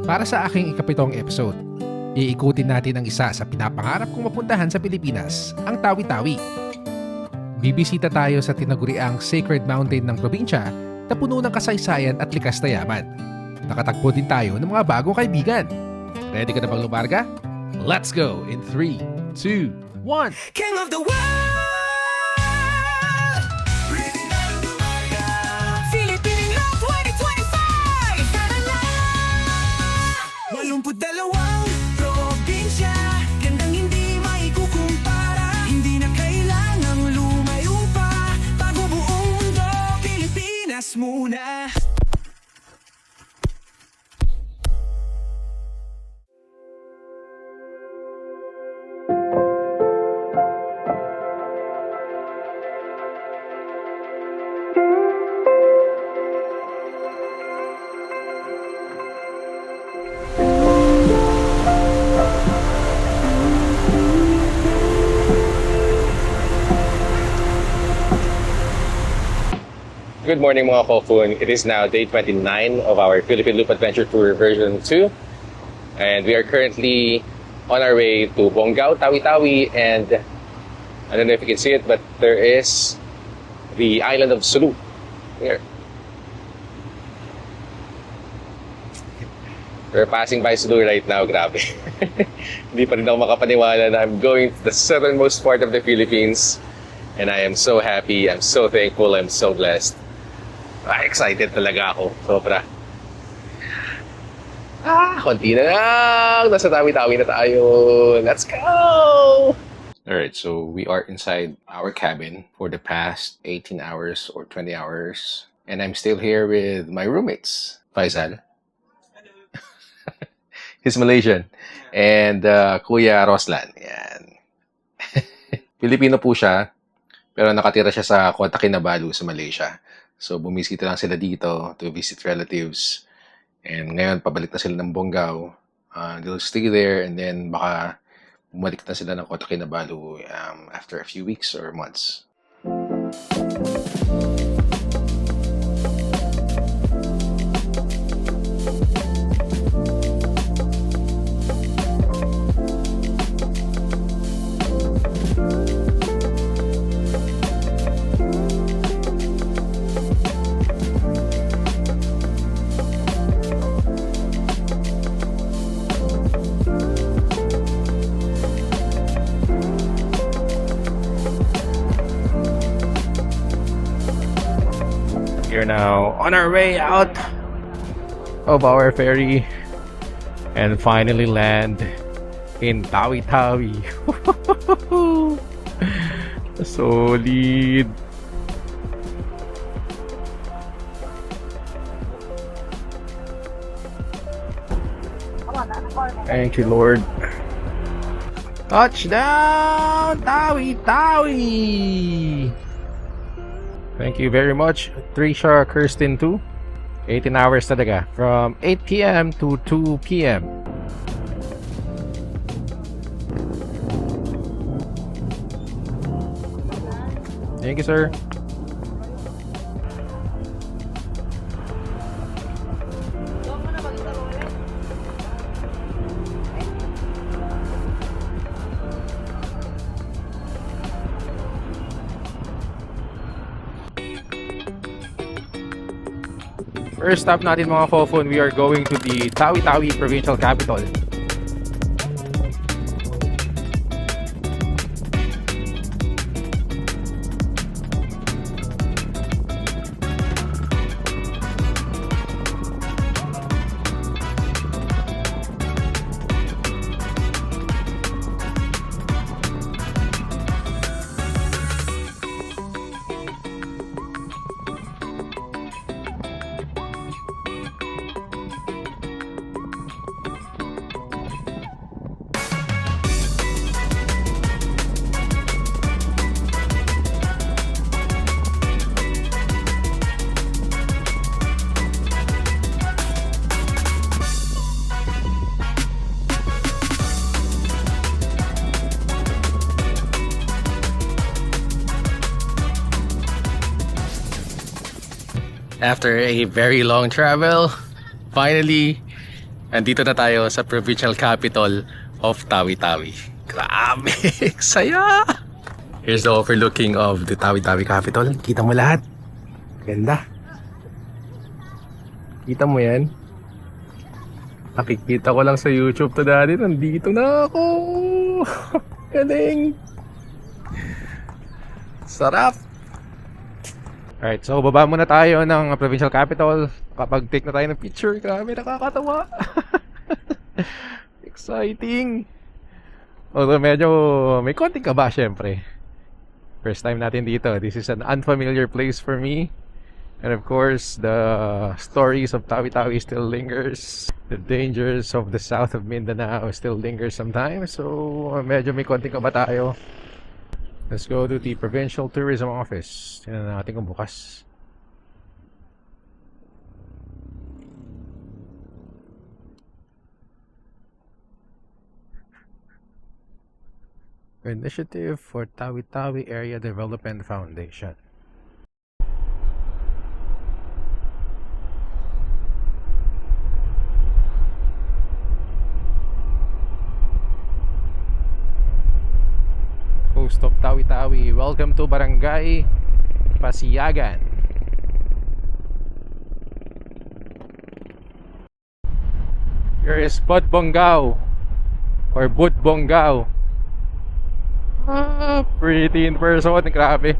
Para sa aking ikapitong episode, iikutin natin ang isa sa pinapangarap kong mapuntahan sa Pilipinas, ang Tawi-Tawi. Bibisita tayo sa tinaguriang Sacred Mountain ng probinsya na puno ng kasaysayan at likas na yaman. Nakatagpo din tayo ng mga bagong kaibigan. Ready ka na bang lumarga? Let's go in 3, 2, 1! King of the world! Ready na lumarga! Philippine Love 2025! Tara na! 82 probinsya, gandang hindi maikukumpara. Hindi na kailangang lumayo pa, bago buong mundo, Pilipinas muna. Good morning mga Kofun. It is now day 29 of our Philippine Loop Adventure Tour version 2. And we are currently on our way to Bonggao, Tawi-Tawi, and I don't know if you can see it, but there is the island of Sulu here. We're passing by Sulu right now, grabe. Hindi pa rin ako makapaniwala na I'm going to the southernmost part of the Philippines. And I am so happy, I'm so thankful, I'm so blessed. Excited talaga ako. Sobra. Konti na lang. Nasa Tawi-Tawi na tayo. Let's go! Alright, so we are inside our cabin for the past 18 hours or 20 hours. And I'm still here with my roommates. Faisal. He's Malaysian. And Kuya Roslan. Yan. Pilipino po siya. Pero nakatira siya sa Kota Kinabalu sa Malaysia. So, bumisita lang sila dito to visit relatives. And ngayon, pabalik na sila ng Bonggao. They'll stay there and then baka bumalik na sila ng Kota Kinabalu after a few weeks or months. We're now on our way out of our ferry and finally land in Tawi-Tawi. Solid. Thank you, Lord. Touchdown, Tawi-Tawi. Thank you very much, Trisha Kirsten 2. 18 hours talaga. From 8 p.m. to 2 p.m. Thank you, sir. First stop natin mga Kofun, we are going to the Tawi-Tawi Provincial Capital. After a very long travel, finally Andito na tayo sa provincial capital of Tawi-Tawi. Grabe! Saya! Here's the overlooking of the Tawi-Tawi capital. Kita mo lahat. Ganda. Kita mo yan? Nakikita ko lang sa YouTube to dati. Nandito na ako! Galing! Sarap! Alright, so baba muna tayo ng provincial capital. Kapag take na tayo ng picture, grabe nakakatawa. Exciting. Although medyo may konting kaba syempre. First time natin dito. This is an unfamiliar place for me. And of course, the stories of Tawi-Tawi still lingers. The dangers of the south of Mindanao still lingers sometimes. So medyo may konting kaba tayo. Let's go to the Provincial Tourism Office. Tingnan natin kung bukas. Initiative for Tawi-Tawi Area Development Foundation. Coast of Tawi-Tawi. Welcome to Barangay Pasiagan. Here is Budbongao or Budbongao. Pretty in person. Grabe.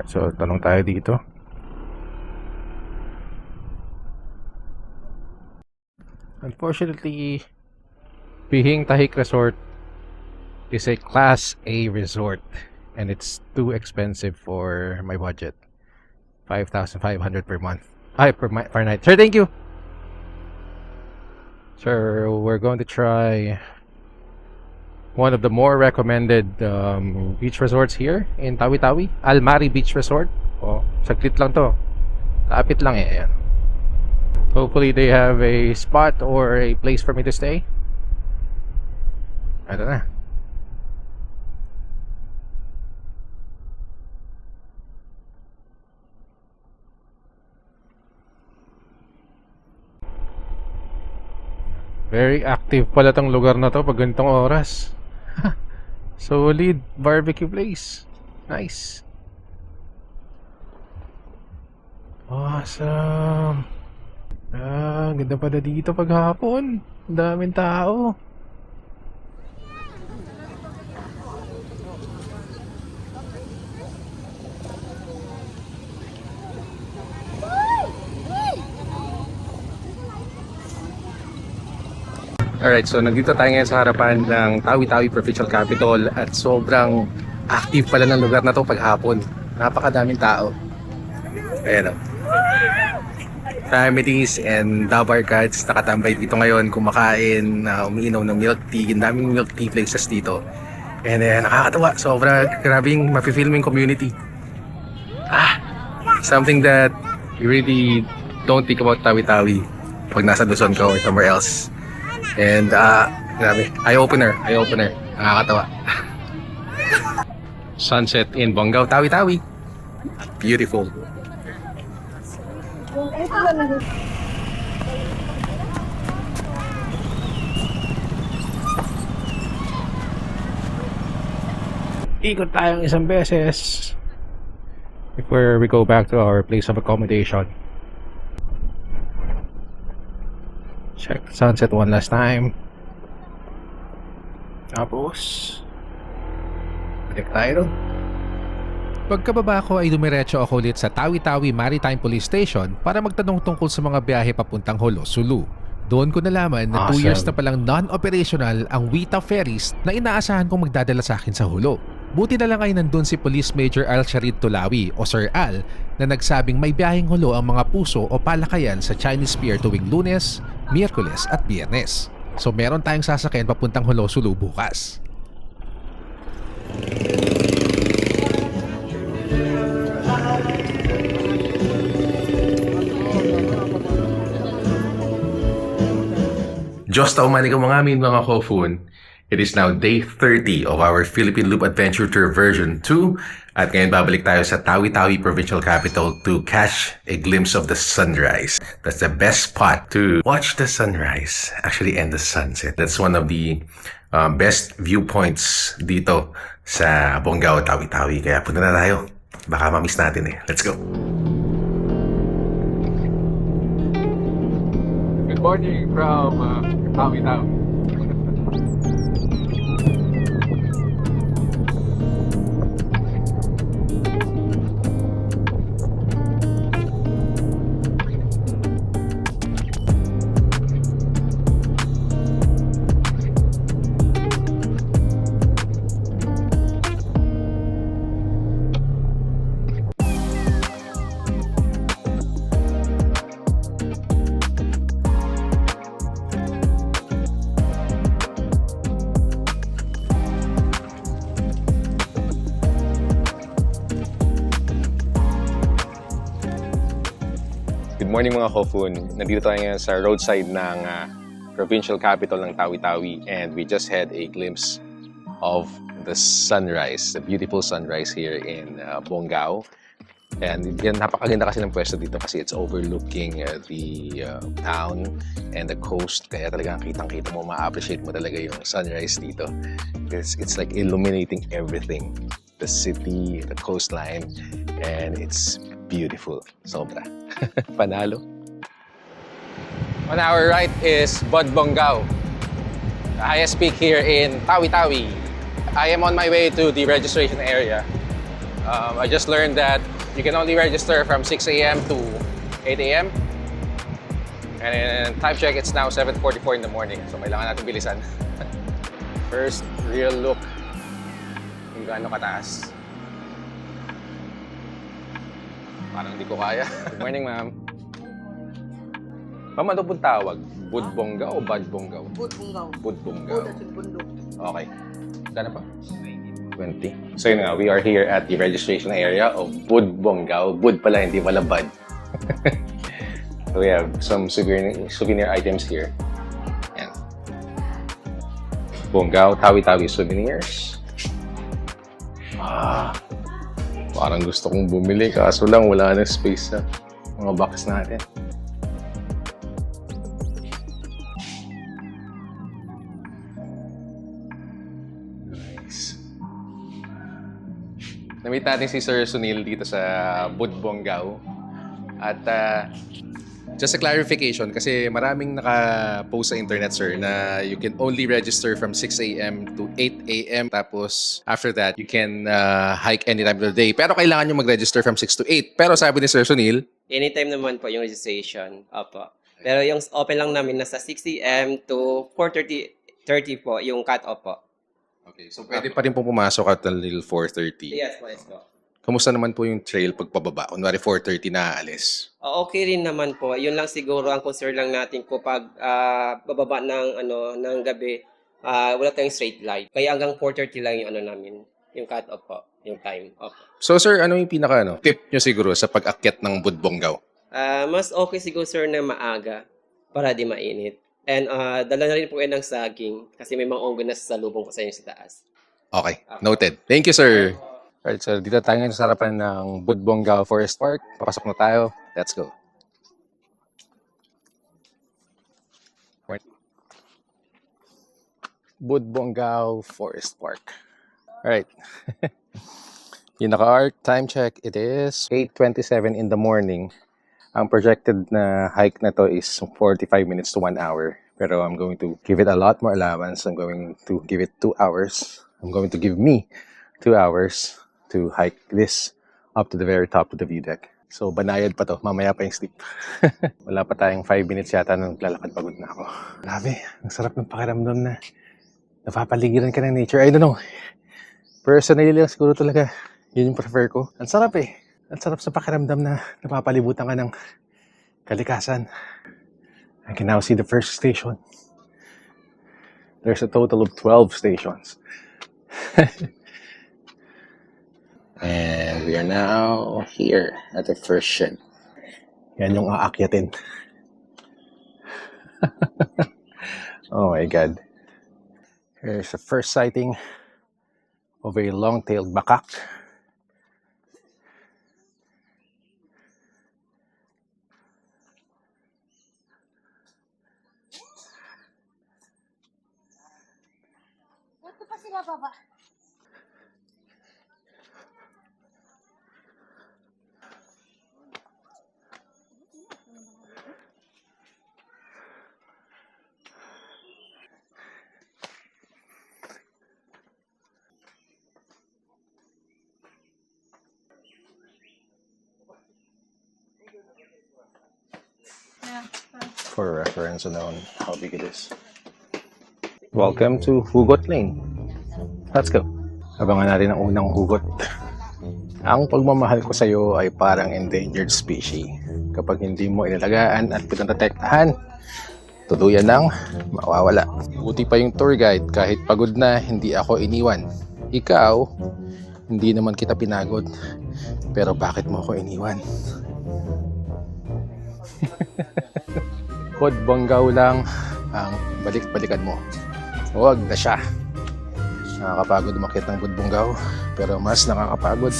So, tanong tayo dito. Unfortunately, Pihing Tahik Resort is a Class A resort and it's too expensive for my budget. 5,500 per month. Per night. Sir, thank you. Sir, we're going to try one of the more recommended beach resorts here in Tawi-Tawi. Almari Beach Resort. Oh, saglit lang to. Lapit lang eh. Ayan. Hopefully they have a spot or a place for me to stay. Ito na. Very active pala tong lugar na to pag ganitong oras. Solid barbecue place. Nice. Awesome. Ganda pala dito pag hapon. Ang daming tao. Alright, so nandito tayo ngayon sa harapan ng Tawi-Tawi Provincial Capital at sobrang active pala ng lugar na to paghapon. Napakadaming tao. Ayan o. Families and dabarkads nakatambay dito ngayon, kumakain, umiinom ng milk tea. Ang daming milk tea places dito. And nakakatawa, sobrang grabing mafe-filming community. Something that you really don't think about Tawi-Tawi pag nasa Luzon ka or somewhere else. And grabe, eye-opener, nakakatawa. Sunset in Bonggao, Tawi-Tawi. Beautiful. Ikot tayong isang beses before we go back to our place of accommodation. Check the sunset one last time. Tapos balik tayo. Pagkababa ko ay dumiretso ako ulit sa Tawi-Tawi Maritime Police Station para magtanong tungkol sa mga biyahe papuntang Jolo, Sulu. Doon ko nalaman na 2 years na palang non-operational ang Wita Ferries na inaasahan kong magdadala sa akin sa Jolo. Buti na lang ay nandun si Police Major Al Sharid Tulawi o Sir Al na nagsabing may biyaheng Jolo ang mga puso o palakayan sa Chinese Pier tuwing Lunes, Miyerkules at Biyernes. So meron tayong sasakyan papuntang Jolo, Sulu bukas. Diyos taumani ka mga amin mga kofun. It is now day 30 of our Philippine Loop Adventure Tour version 2 At ngayon babalik tayo sa Tawi-Tawi Provincial Capital to catch a glimpse of the sunrise. That's the best spot to watch the sunrise, actually, and the sunset. That's one of the best viewpoints dito sa Bonggao, Tawi-Tawi. Kaya punta na tayo. Baka ma-miss natin eh. Let's go! Good morning from Tawi-Tawi. Good morning mga Kofun. Nandito tayo ngayon sa roadside ng provincial capital ng Tawi-Tawi and we just had a glimpse of the sunrise, the beautiful sunrise here in Bonggao. And yan, napakaganda kasi ng pwesto dito kasi it's overlooking the town and the coast. Kaya talagang kitang-kita mo, ma-appreciate mo talaga yung sunrise dito. It's like illuminating everything. The city, the coastline, and it's beautiful. Sobra. Panalo. On our right is Bud Bonggao, the highest peak here in Tawi-Tawi. I am on my way to the registration area. I just learned that you can only register from 6 a.m. to 8 a.m. And time check, it's now 7:44 in the morning. So kailangan natin bilisan. First real look kung gaano kataas. Parang hindi ko kaya. Good morning, ma'am. Ma'am, ano pong tawag? Bud Bonggao o Bud Bonggao? Bud Bonggao. Bud Bonggao. Bud at bundok. Okay. Gana pa? 20. So yun nga, we are here at the registration area of Bud Bonggao. Bud pala, hindi pala Bud. So we have some souvenir items here. Yan. Bonggao, Tawi-Tawi souvenirs. Parang gusto kong bumili, kaso lang wala na space sa mga box natin. Nice. Na-meet natin si Sir Sunil dito sa Bud Bonggao. At just a clarification, kasi maraming naka-post sa internet, sir, na you can only register from 6 a.m. to 8 a.m. Tapos, after that, you can hike anytime of the day. Pero kailangan nyo mag-register from 6 to 8. Pero sabi ni Sir Sunil, Anytime naman po yung registration. Opo. Pero yung open lang namin nasa 6 a.m. to 4:30 po yung cut-off po. okay, so pwede pa rin po pumasok at until 4:30. Yes po, yes po. Kamusta naman po yung trail pagpababa? Kunwari 4:30 na aalis. Okay rin naman po. Yun lang siguro ang concern lang natin ko pag bababa ng gabi, wala tayong straight line. Kaya hanggang 4:30 lang yung namin, yung cut-off po, yung time. Opo. So sir, ano yung pinaka tip nyo siguro sa pag-akyat ng Bud Bonggao? Mas okay siguro sir na maaga para di mainit. And dala na rin po yan ng saging kasi may mga onggo na sa lubong po sa inyo sa taas. Okay, noted. Thank you, sir. Alright, so dito tayo ngayon sa harapan ng Bud Bonggao Forest Park. Papasok na tayo. Let's go. Bud Bonggao Forest Park. Alright. Yung naka-art time check, it is 8:27 in the morning. Ang projected na hike na to is 45 minutes to 1 hour. Pero I'm going to give it a lot more allowance. I'm going to give it 2 hours. I'm going to give me 2 hours to hike this up to the very top of the view deck. So, banayad pa to. Mamaya pa yung sleep. Wala pa tayong 5 minutes yata nung lalakad, pagod na ako. Grabe, ang sarap ng pakiramdam na napapaligiran ka ng nature. I don't know. Personally lang siguro talaga, yun yung prefer ko. Ang sarap eh. Ang sarap sa pakiramdam na napapalibutan ka ng kalikasan. I can now see the first station. There's a total of 12 stations. And we are now here at the first shed. Yan yung aakyatin. Oh my God. Here's the first sighting of a long-tailed bakak. nga baba. For reference on how big it is. Welcome to Hugot Lane. Let's go. Abangan natin ang unang hugot. Ang pagmamahal ko sa iyo ay parang endangered species. Kapag hindi mo inalagaan at pinaprotektahan, tuluyan nang mawawala. Buti pa yung tour guide, kahit pagod na, hindi ako iniwan. Ikaw, hindi naman kita pinagod. Pero bakit mo ako iniwan? Budbonggaw lang ang balik-balikan mo. Huwag na siya. Nakakapagod umakyat ng Budbonggaw, pero mas nakakapagod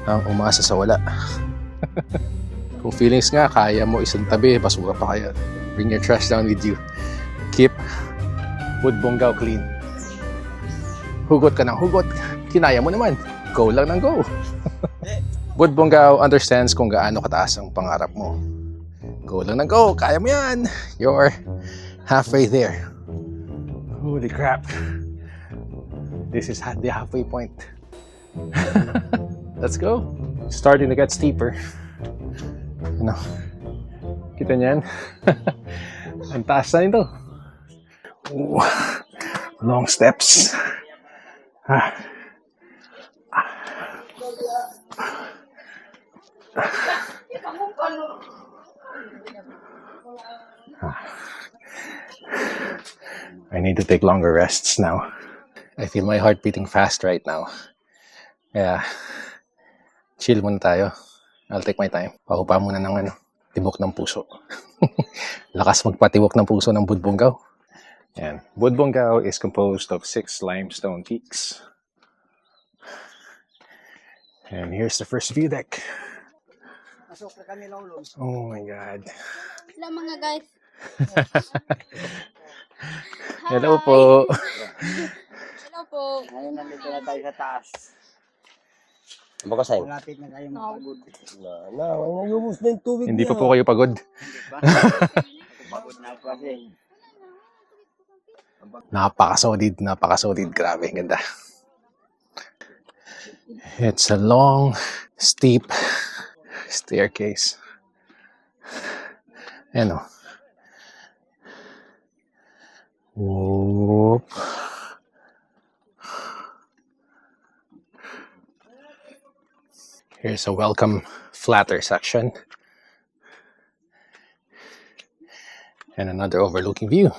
ang umasa sa wala. Kung feelings nga, kaya mo isang tabi, basura pa kaya. Bring your trash down with you. Keep Budbonggaw clean. Hugot ka ng hugot. Kinaya mo naman. Go lang ng go. Budbonggaw understands kung gaano kataas ang pangarap mo. Go lang ng go. Kaya mo yan. You're halfway there. Holy crap. This is the halfway point. Let's go. Starting to get steeper. Ano? Kita niyan? Ang taas na ito. Ooh, long steps. I need to take longer rests now. I feel my heart beating fast right now. Kaya, chill muna tayo. I'll take my time. Pakupa muna ng tibok ng puso. Lakas magpatibok ng puso ng Budbonggaw. Yan. Budbonggaw is composed of 6 limestone peaks. And here's the first view deck. Oh my God. Hello mga guys. Hello po. Hello po. Ngayon nandito na tayo sa taas. Bakasay. Malapit na tayo mapagod. Nangubos na yung tubig Hindi pa po kayo pagod. Pagod na po kasi. Napaka-solid. Grabe, ganda. It's a long, steep staircase. Ayan o. Whoop. Here's a welcome flatter section. And another overlooking view.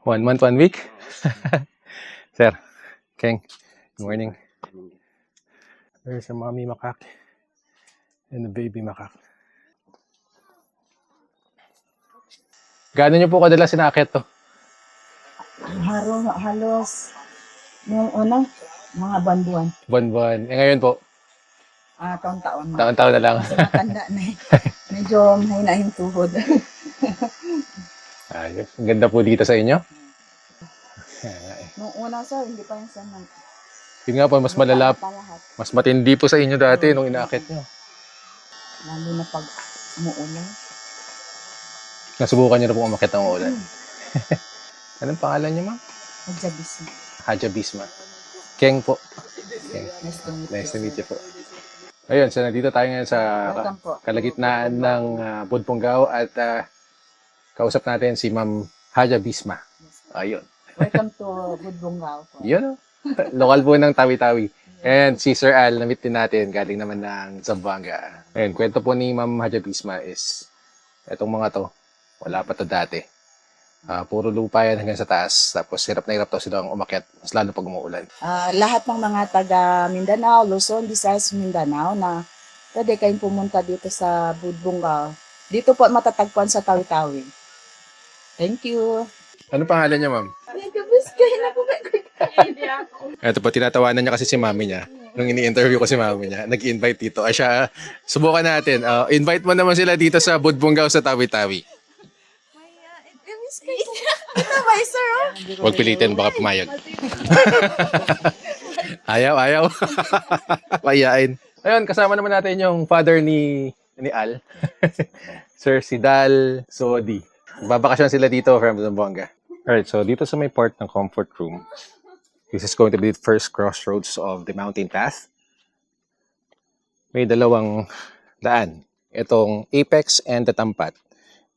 One month, 1 week. Sir, King, good morning. There's a mommy macaque and a baby macaque. Gaano niyo po kadalas sinakit to? Halos yung una, mga buwan-buwan. Buwan-buwan. Eh ngayon po, Taon-taon na. taon-taon na lang. Kasi matanda na eh. Medyo mahina yung tuhod. Ayos. Ang ganda po dito sa inyo. Nung una sir, hindi pa yung sanay. Yun nga po, mas malala, Pa lahat. mas matindi po sa inyo dati nung inaakit nyo. Lalo na pag umuulan. Nasubukan nyo na po umakit ng ulan. Anong pangalan niyo, ma'am? Magjabis na. Haja Bisma. Keng po. Keng. Nice to meet you. Nice to meet you po. Ayun, so nandito tayo ngayon sa Welcome po. kalagitnaan ng Budbonggaw at kausap natin si Ma'am Haja Bisma. Ayun. Welcome to Budbonggaw po. Yun o. Lokal po ng Tawi-Tawi. And si Sir Al, na-meet din natin, galing naman ng Zamboanga. Ayun, kwento po ni Ma'am Haja Bisma is, etong mga to, wala pa to dati. Puro lupa yan hanggang sa taas. Tapos hirap na hirap to silang umakyat, mas lalo pag umuulan. Lahat ng mga taga Mindanao, Luzon, Visayas, Mindanao na pwede kayong pumunta dito sa Budbonggaw. Dito po matatagpuan sa Tawi-Tawi. Thank you. Ano pangalan niya, Ma'am? Ito po, tinatawanan niya kasi si mami niya. Nung ini-interview ko si mami niya, nag-invite dito. Ay siya, subukan natin. Invite mo naman sila dito sa Budbonggaw sa Tawi-Tawi. Huwag pilitin, baka pumayag. Ayaw. Payain. Ayun, kasama naman natin yung father ni Al. Sir Sidal Sodi. Babakasyon sila dito from Zamboanga. Alright, so dito sa may part ng comfort room, this is going to be the first crossroads of the mountain path. May dalawang daan. Itong Apex and the Tampat.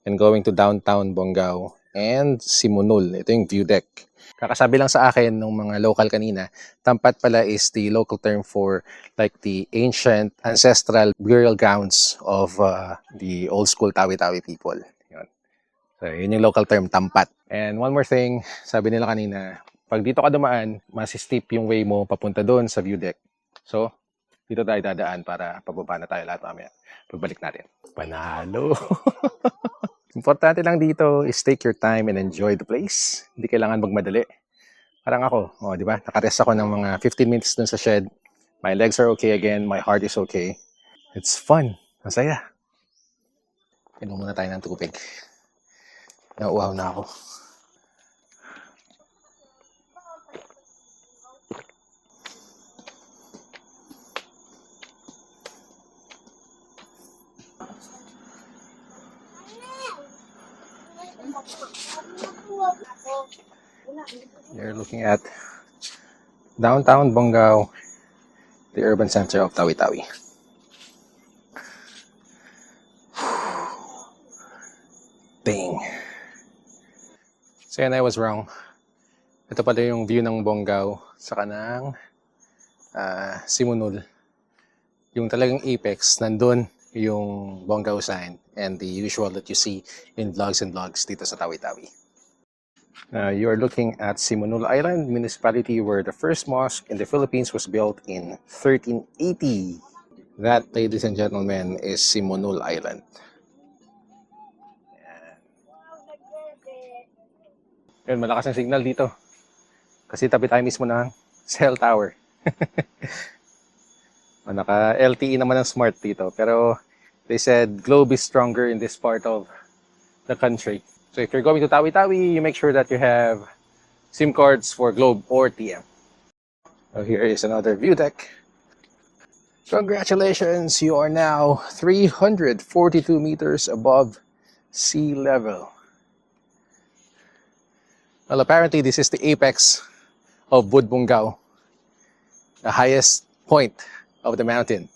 And going to downtown Bongao and Simunul. Ito yung view deck. Kakasabi lang sa akin ng mga local kanina, Tampat pala is the local term for like the ancient ancestral burial grounds of the old school Tawi-Tawi people. Yun. So, yun yung local term, Tampat. And one more thing, sabi nila kanina, pag dito ka dumaan, mas steep yung way mo papunta doon sa view deck. So, dito tayo dadaan para pababa na tayo lahat mamaya. Pagbalik natin. Panalo! Importante lang dito is take your time and enjoy the place. Hindi kailangan magmadali. Parang ako, di ba? Nakarest ako ng mga 15 minutes dun sa shed. My legs are okay again. My heart is okay. It's fun. Masaya. Inom muna tayo ng tubig. Nauuhaw na ako. You're looking at downtown Bongao, the urban center of Tawi-Tawi. Dang. So yan, I was wrong. Ito pala yung view ng Bongao sa kanang Simunul. Yung talagang apex, nandun yung Bongao sign and the usual that you see in vlogs and vlogs dito sa Tawi-Tawi. You are looking at Simunul Island municipality where the first mosque in the Philippines was built in 1380. That, ladies and gentlemen, is Simunul Island. Yan, malakas ang signal dito. Kasi tabi tayo mismo ng cell tower. Naka LTE naman ang smart dito. Pero they said Globe is stronger in this part of the country. So if you're going to Tawi-Tawi, you make sure that you have SIM cards for Globe or TM. So here is another view deck. Congratulations, you are now 342 meters above sea level. Well, apparently this is the apex of Budbungao, the highest point of the mountain.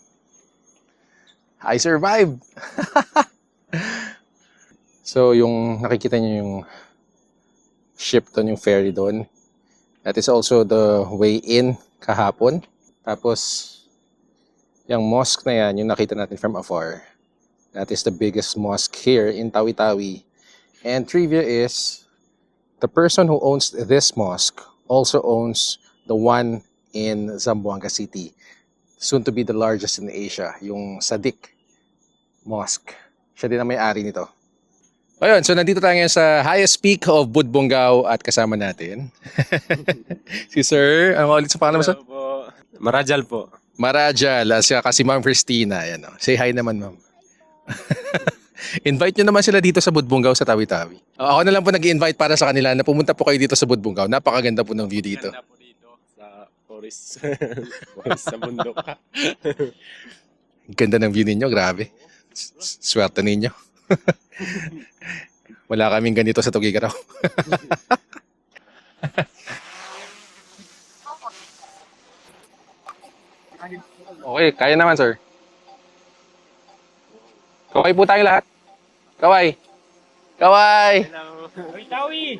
I survived! So, yung nakikita niyo yung ship doon, yung ferry doon. That is also the way in kahapon. Tapos, yung mosque na yan, yung nakita natin from afar. That is the biggest mosque here in Tawi-Tawi. And trivia is, the person who owns this mosque also owns the one in Zamboanga City. Soon to be the largest in Asia, yung Sadiq Mosque. Siya din ang may-ari nito. Ayun, so nandito tayo ngayon sa highest peak of Budbungao at kasama natin si Sir, ano ulit sa pangalan mo, Sir? Marajal po. Marajal, siya kasi Ma'am Christina. Ayan, oh. Say hi naman, Ma'am. Invite nyo naman sila dito sa Budbungao sa Tawi-Tawi. Ako na lang po nag-invite para sa kanila na pumunta po kayo dito sa Budbungao. Napakaganda po ng view dito. Ganda po dito sa forest. Sa bundok. Ganda ng view ninyo, grabe. Swerte ninyo. Wala kaming ganito sa Tugigaraw. Okay, kaya naman, sir. Kaway po tayo lahat. Kaway. Kaway. Hello. Tawi!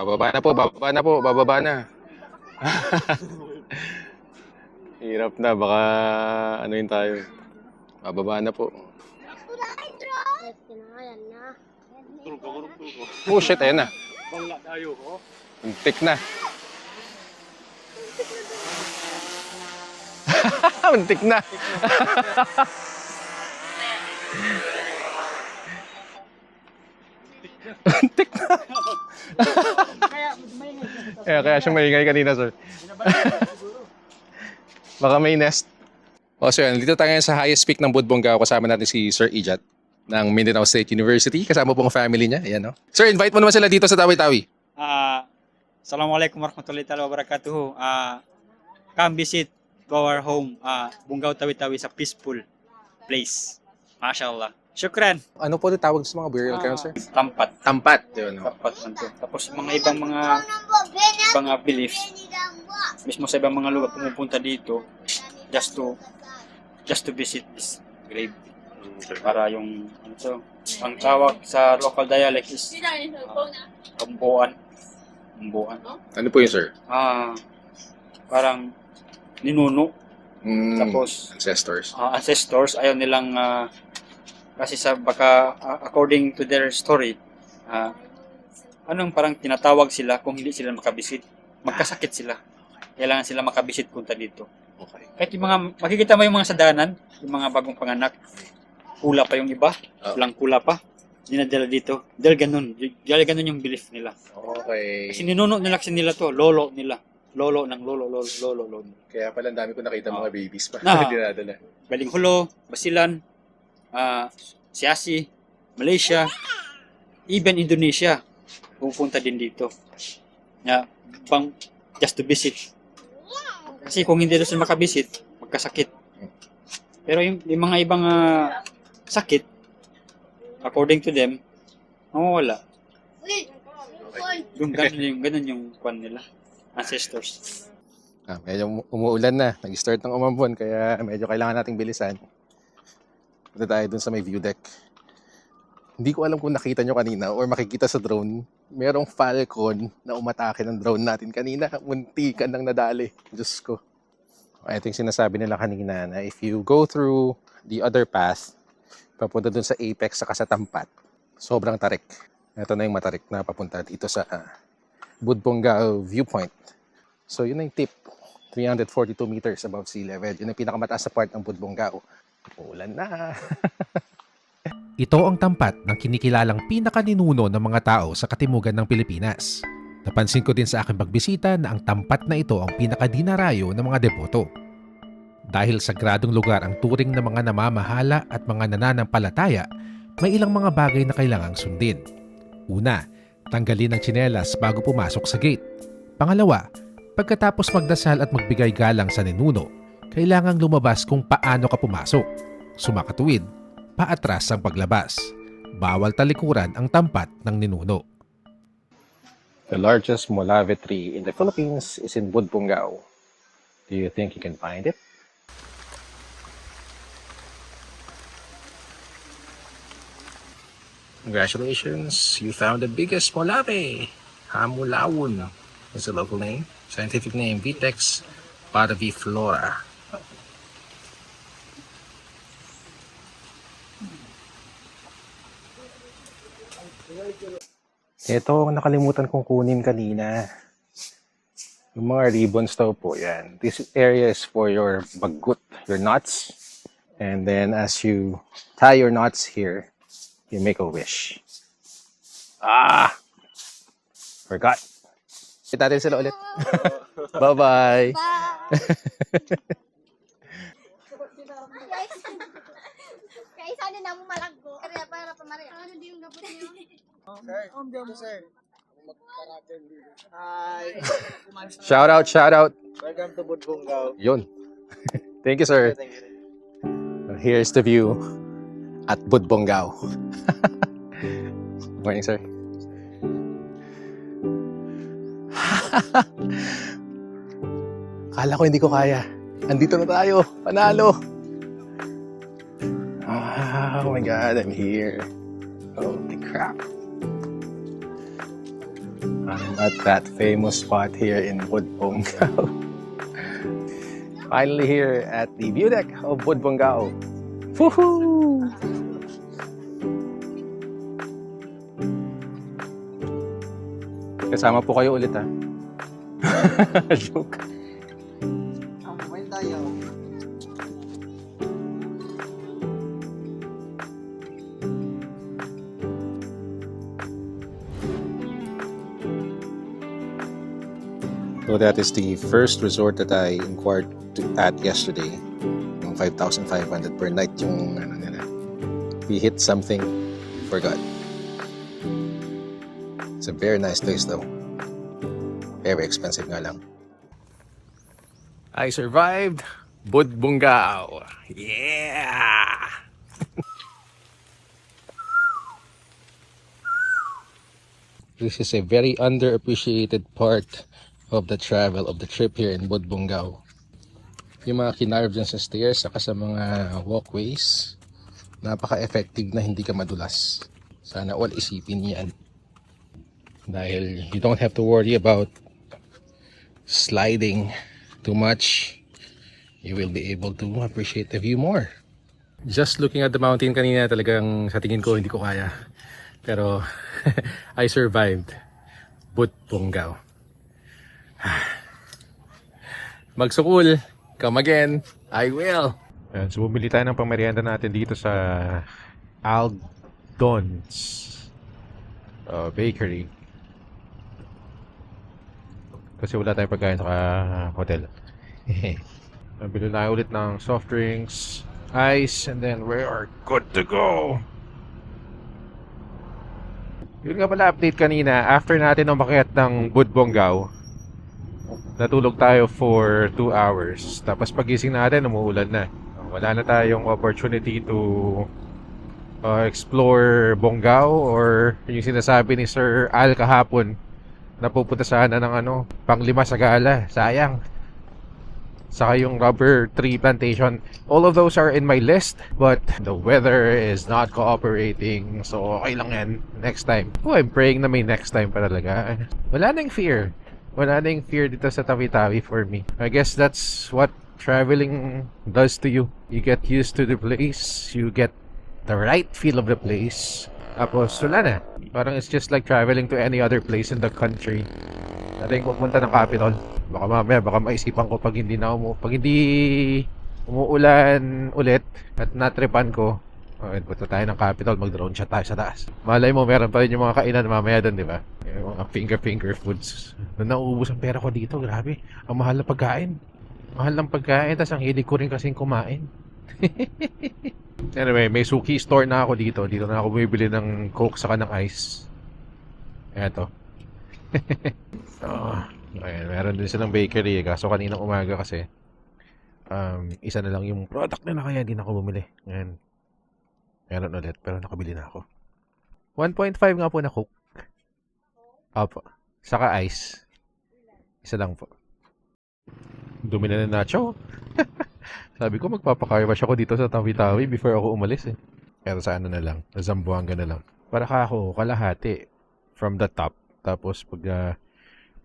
Bababa na po, bababa na po, bababa na. Hirap na, baka ano yun tayo. Bababa na po. Oh shit, ayan na. Bangla tayo, oh. Muntik na. Muntik na. Muntik na. Kaya siya maingay kanina, sir. Baka may nest. O, so yun, dito tayo ngayon sa highest peak ng Budbonggao. Kasama natin si Sir Ijat ng Mindanao State University. Kasama po ang family niya. Ayan, no? Sir, invite mo naman sila dito sa Tawi-Tawi. Assalamualaikum warahmatullahi taala wabarakatuh. Come visit to our home, Bunggao Tawi-Tawi sa peaceful place. Mashallah. Syukran. Ano po tawag sa mga burial ground, sir? Tampat. Tampat. Yun, no? Tampat man to. Tapos mga ibang mga belief, mismo sa ibang mga lugar pumupunta dito just to visit this grave. Para yung ano to, ang tawag sa local dialect is kambuan. Ano po yun, sir? Parang ninuno. Tapos Ancestors. ancestors ayaw nilang kasi sa baka according to their story anong parang tinatawag sila kung hindi sila makabisit, magkasakit sila, kailangan sila makabisit punta dito. Okay. Kahit yung mga makikita mo yung mga sadanan, yung mga bagong panganak, kula pa yung iba, walang kula pa, dinadala dito dahil ganun yung belief nila. Okay. Kasi ninuno nila kasi nila to, lolo ng lolo. Kaya pala ang dami ko nakita mga babies pa. Na. Dinadala. Balinghulo, Basilan, Siasi, Malaysia, even Indonesia, pupunta din dito. Just to visit. Kasi kung hindi sila makabisit, magkasakit. Pero yung mga ibang sakit, according to them, mawawala. Ganun yung kwan nila, ancestors. Medyo umuulan na. Nag-start ng umambon, kaya medyo kailangan nating bilisan. Punta tayo dun sa may view deck. Hindi ko alam kung nakita nyo kanina or makikita sa drone. Merong falcon na umatake ng drone natin kanina. Muntikan nang nadali. Diyos ko. Ito yung sinasabi nila kanina na if you go through the other path, papunta dun sa apex saka sa tampat, sobrang tarik. Ito na yung matarik na papunta dito sa Budbonggao viewpoint. So yun na yung tip. 342 meters above sea level. Yun ang pinakamataas na part ng Budbonggao. Ulan na. Ito ang tampat ng kinikilalang pinakaninuno ng mga tao sa katimugan ng Pilipinas. Napansin ko din sa aking pagbisita na ang tampat na ito ang pinakadinarayo ng mga deboto. Dahil sagradong lugar ang turing ng mga namamahala at mga nananampalataya, may ilang mga bagay na kailangang sundin. Una, tanggalin ang tsinelas bago pumasok sa gate. Pangalawa, pagkatapos magdasal at magbigay galang sa ninuno, kailangang lumabas kung paano ka pumasok. Sumakatuwid, paatras ang paglabas. Bawal talikuran ang tampat ng ninuno. The largest molave tree in the Philippines is in Budbonggao. Do you think you can find it? Congratulations, you found the biggest molave. Hamulawon is the local name. Scientific name, Vitex parviflora. Ito ang nakalimutan kong kunin kanina. Yung mga ribbons daw po, yan. This area is for your bagut, your knots. And then as you tie your knots here, you make a wish. Forgot. Kita natin sila ulit. Bye-bye. Kaya sana na mo malaggo. Kaya para pamariya. Ano din yung gabot niyo? Sir. Hi. Shout out. Welcome to Budbonggao. Yun. Thank you, sir. Here's the view at Budbonggao. Morning, sir. Kala ko hindi ko kaya. Andito na tayo. Panalo. Oh my God, I'm here. Holy crap. I'm at that famous spot here in Budbongao. Finally here at the view deck of Budbongao. Woohoo! Kasama po kayo ulit ha. Joke. Kumain tayo. So that is the first resort that I inquired at yesterday. Yung 5,500 per night yung ano nila. We hit something, forgot. It's a very nice place though. Very expensive nga lang. I survived Budbongao. Yeah! This is a very underappreciated part of the travel, of the trip here in Budbongao. Yung mga kinarve dyan sa stairs saka sa mga walkways, napaka-effective na hindi ka madulas. Sana all isipin yan. Dahil you don't have to worry about sliding too much. You will be able to appreciate the view more. Just looking at the mountain kanina, talagang sa tingin ko hindi ko kaya. Pero I survived Budbongao. Magsukul, come again, I will. Ayan, so bumili tayo ng pamerienda natin dito sa Aldon's Bakery. Kasi wala tayong pagkain sa hotel. Bili tayo ulit ng soft drinks, ice, and then we are good to go. Yun nga pala update kanina, after natin umakyat ng Budbongao, natulog tayo for 2 hours. Tapos pagising natin, umuulan na. Wala na tayong opportunity to explore Bongao or yung sinasabi ni Sir Al kahapon na pupunta sana ng pang-5 sa gala. Sayang. Saka yung rubber tree plantation. All of those are in my list, but the weather is not cooperating. So okay lang yan. Next time. Oh, I'm praying na may next time pa talaga. Wala nang fear. Wala na yung fear dito sa Tawi-Tawi for me. I guess that's what traveling does to you. You get used to the place. You get the right feel of the place. Tapos wala na. Parang it's just like traveling to any other place in the country. Natin pupunta ng Capitol. Baka mamaya, baka maisipan ko pag hindi umuulan ulit at natripan ko. Punta tayo ng Capitol, mag-drone shot tayo sa taas. Malay mo, meron pa rin yung mga kainan mamaya doon, di ba? Yung mga finger foods. Doon nauubos ang pera ko dito, grabe. Ang mahal na pagkain. Mahal ng pagkain, tas ang hilig ko rin kasing kumain. Anyway, may suki store na ako dito. Dito na ako bumibili ng Coke saka ng ice. Eto. Ayan, meron din silang bakery. Kaso kaninang umaga kasi, isa na lang yung product nila kaya hindi na ako bumili. Ayan. Meron ulit, pero nakabili na ako. 1.5 nga po na Coke. Opo. Saka ice. Isa lang po. Dumi na ng nacho. Sabi ko, magpapaka wash ako dito sa Tawi-Tawi before ako umalis eh. Pero sa ano na lang, sa Zamboanga na lang. Para ako, kalahati from the top. Tapos pag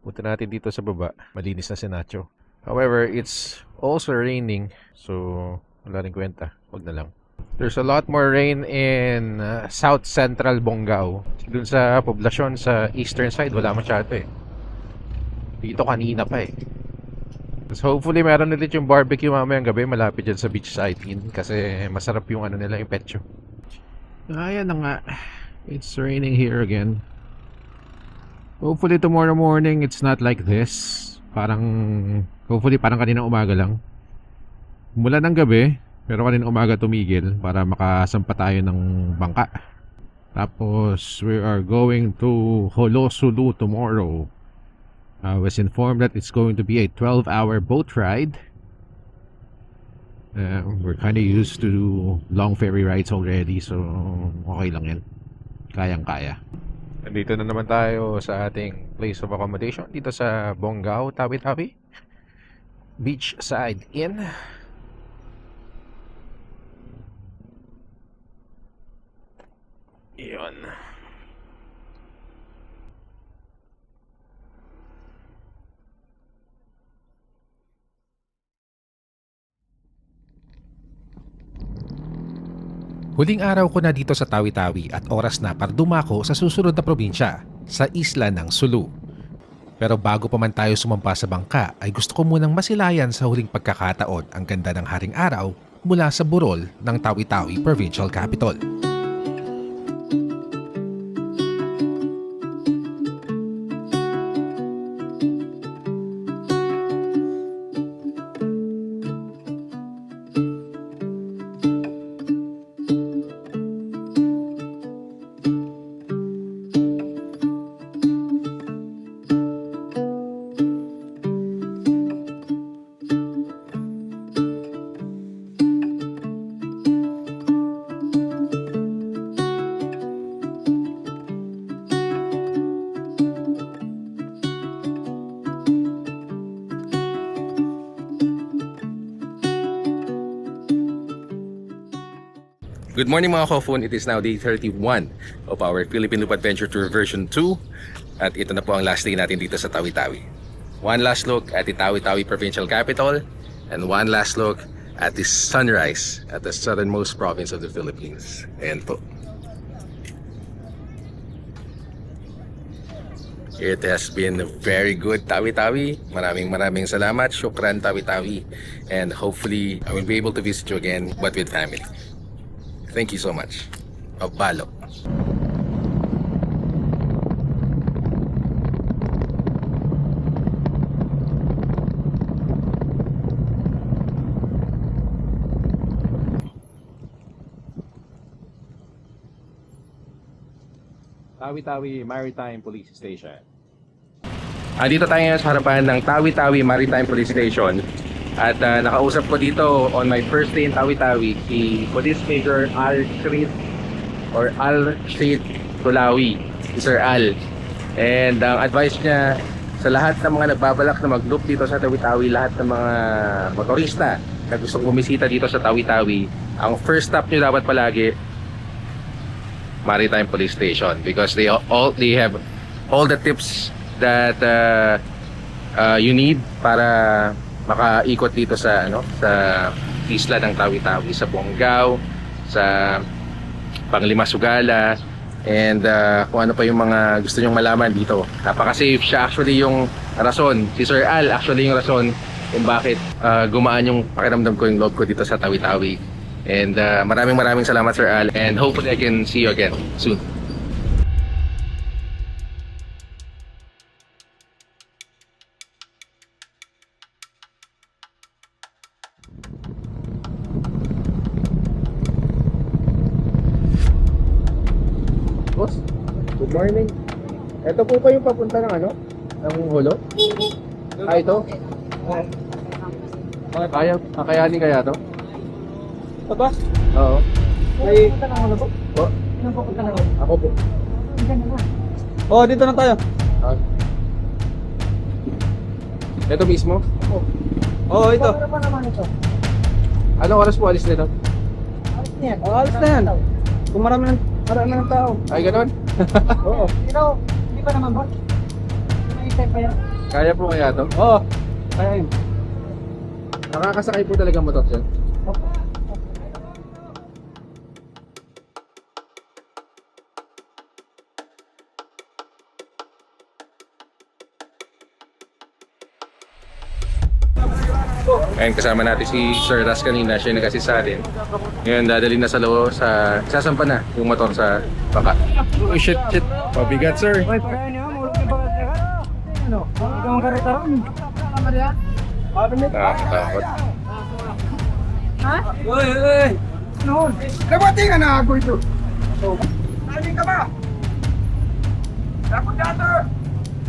punta natin dito sa baba, malinis na si Nacho. However, it's also raining. So, wala rin kwenta. Wag na lang. There's a lot more rain in South Central Bongao. Dun sa poblasyon sa eastern side, wala masyado eh. Dito kanina pa eh. So hopefully meron ulit yung barbecue mamayang gabi malapit dyan sa beachside inn. Kasi masarap yung nila, yung petcho. Ayan na nga. It's raining here again. Hopefully tomorrow morning it's not like this. Hopefully parang kaninang umaga lang. Mula ng gabi, pero kanina umaga tumigil para makasampa tayo ng bangka. Tapos we are going to Holosulu tomorrow. I was informed that it's going to be a 12-hour boat ride. We're kind of used to long ferry rides already, so okay lang yan. Kayang-kaya. Nandito na naman tayo sa ating place of accommodation dito sa Bongao, Tawi-Tawi Beachside Inn. Iyon. Huling araw ko na dito sa Tawi-Tawi at oras na para dumako sa susunod na probinsya, sa isla ng Sulu. Pero bago pa man tayo sumampa sa bangka ay gusto ko munang masilayan sa huling pagkakataon ang ganda ng haring araw mula sa burol ng Tawi-Tawi Provincial Capital. Good morning mga Kofun. It is now day 31 of our Philippine Loop Adventure Tour version 2. At ito na po ang last day natin dito sa Tawi-Tawi. One last look at the Tawi-Tawi Provincial Capital and one last look at the sunrise at the southernmost province of the Philippines. Ayan po. It has been a very good Tawi-Tawi. Maraming salamat. Shukran Tawi-Tawi. And hopefully I will be able to visit you again, but with family. Thank you so much. Abalo. Tawi-Tawi Maritime Police Station. Dito tayo ngayon sa harapan ng Tawi-Tawi Maritime Police Station. At nakausap ko dito on my first day in Tawi-Tawi si Police Major Al Shreed Tulawi, si Sir Al. And ang advice niya sa lahat ng mga nagbabalak na mag-loop dito sa Tawi-Tawi, lahat ng mga motorista na gustong bumisita dito sa Tawi-Tawi, ang first stop nyo dapat palagi Maritime Police Station, because they have all the tips that you need para makaikot dito sa isla ng Tawi-Tawi, sa Buongao, sa Panglima-Sugala, and kung ano pa yung mga gusto nyong malaman dito. Napaka-safe siya. Actually yung rason, si Sir Al actually yung rason kung bakit gumaan yung pakiramdam ko, yung loob ko dito sa Tawi-Tawi. And maraming salamat Sir Al, and hopefully I can see you again soon. Boss, good morning. Ito po ba yung papunta ng ng Hulo? Ito? Kakayanin kaya to? Ito ba? Oo. May pupunta ng ano po? Po? Sino pupunta ng ano? Ako po. Oo, dito na tayo. Ito mismo? Oo, ito. Ano pa naman ito? Anong oras po alis nito? Alis na yan. Kung marami ng tao. Ay, ganun? Oo. Pero, hindi pa naman ba? May time pa yan. Kaya po kaya to? Oo. Kaya yun. Nakakasakay po talaga motor dyan? Ngayon kasama natin si Sir Ras kanina, siya yung nag-assist sa atin. Ngayon dadalhin na sa loob, sasampa na yung motor sa baka. Oh shit. Mabigat sir. Uy, kaya niyo, mulog yung bagat niya. Ano? Ikaw ang karita ron. Nakakatakot. Ha? Uy! Noon! Nabati ka na ako ito! Ano ka ba? Dapat dito!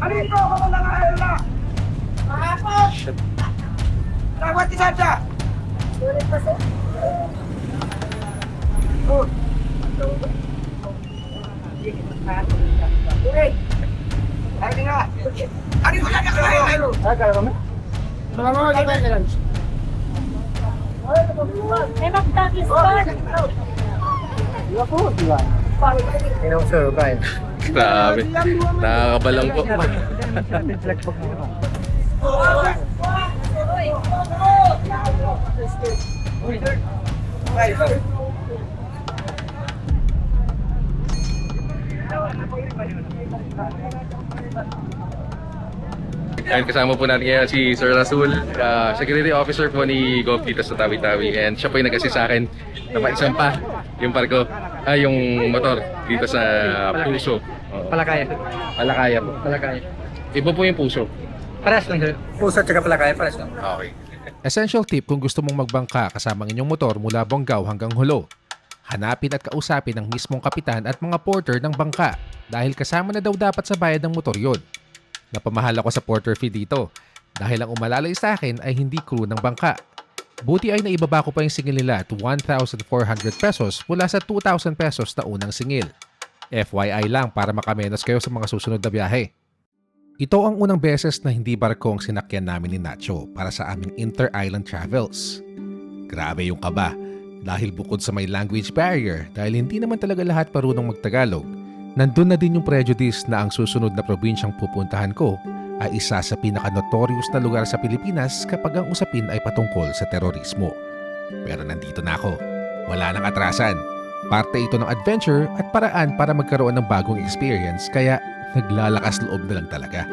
Alin ko! Kapag nangayon na! Mahapot! Dapat isa siya! Sulit pa sir. Uy! Ay, nga! Ano ko na kayo? Ay, kaya kami? Mga kailan. May magtakis pa. Grabe. Nakakabalang po. And kasama po natin ngayon si Sir Rasul, Security Officer po ni Gov dito sa Tawi-Tawi. And siya po yung nag-assist sa akin na maisampa yung barko, yung motor dito sa Puso. Palakaya. Palakaya po. Palakaya. Iba po yung Puso. Parehas lang sir. Puso at saka palakaya, parehas lang. Okay. Essential tip kung gusto mong magbangka kasama ang inyong motor mula Bonggao hanggang Hulo. Hanapin at kausapin ang mismong kapitan at mga porter ng bangka dahil kasama na daw dapat sa bayad ng motor yon. Napamahal ako sa porter fee dito dahil ang umalalay sa akin ay hindi crew ng bangka. Buti ay naibaba ko pa yung singil nila to 1,400 pesos mula sa 2,000 pesos na unang singil. FYI lang para makamenos kayo sa mga susunod na biyahe. Ito ang unang beses na hindi barko ang sinakyan namin ni Nacho para sa aming inter-island travels. Grabe yung kaba dahil bukod sa may language barrier dahil hindi naman talaga lahat marunong magtagalog, nandun na din yung prejudice na ang susunod na probinsyang pupuntahan ko ay isa sa pinaka-notorious na lugar sa Pilipinas kapag ang usapin ay patungkol sa terorismo. Pero nandito na ako. Wala nang atrasan. Parte ito ng adventure at paraan para magkaroon ng bagong experience kaya naglalakas loob na lang talaga.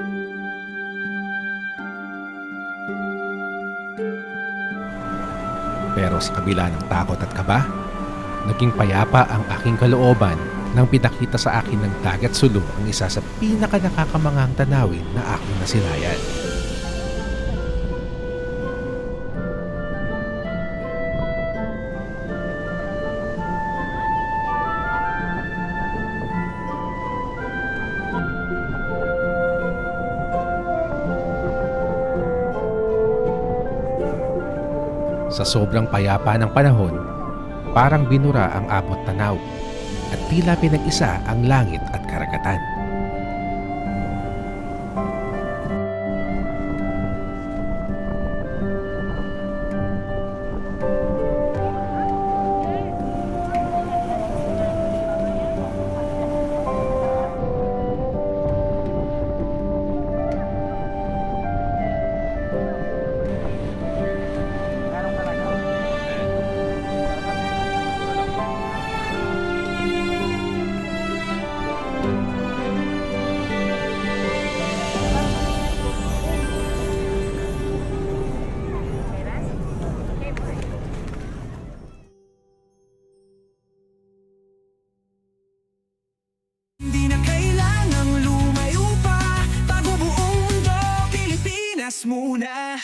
Pero sa kabila ng takot at kaba, naging payapa ang aking kalooban nang pinakita sa akin ng Dagat Sulu ang isa sa pinaka-nakakamanghang tanawin na aking nasilayan. Sa sobrang payapa ng panahon, parang binura ang abot tanaw at tila pinag-isa ang langit at karagatan. Hindi na kailangang lumayo pa. Bago buong mundo, Pilipinas muna.